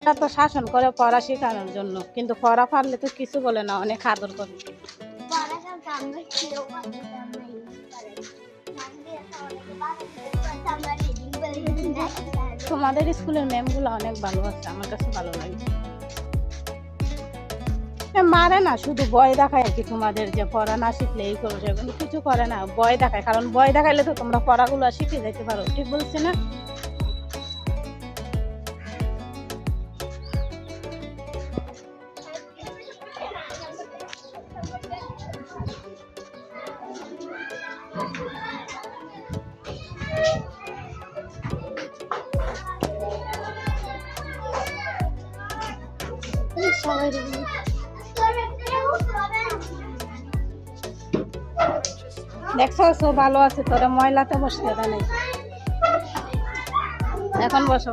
তারা তো শাসন করে পড়া শেখানোর জন্য, কিন্তু পড়া পারলে তো কিছু বলে না, অনেক আদর করে। তোমাদের স্কুলের ম্যামগুলো অনেক ভালো আছে, আমার কাছে ভালো লাগে। মারে না, শুধু ভয় দেখায় আর কি, তোমাদের যে পড়া না শিখলে এই করবে, কিন্তু কিছু করে না, ভয় দেখায়। কারণ ভয় দেখাইলে তো তোমরা পড়াগুলো শিখে যেতে পারো, ঠিক বলছি না? দেখছো সো ভালো আছে, তোরা ময়লাতে বসতে দেয় নাই। এখন বসো।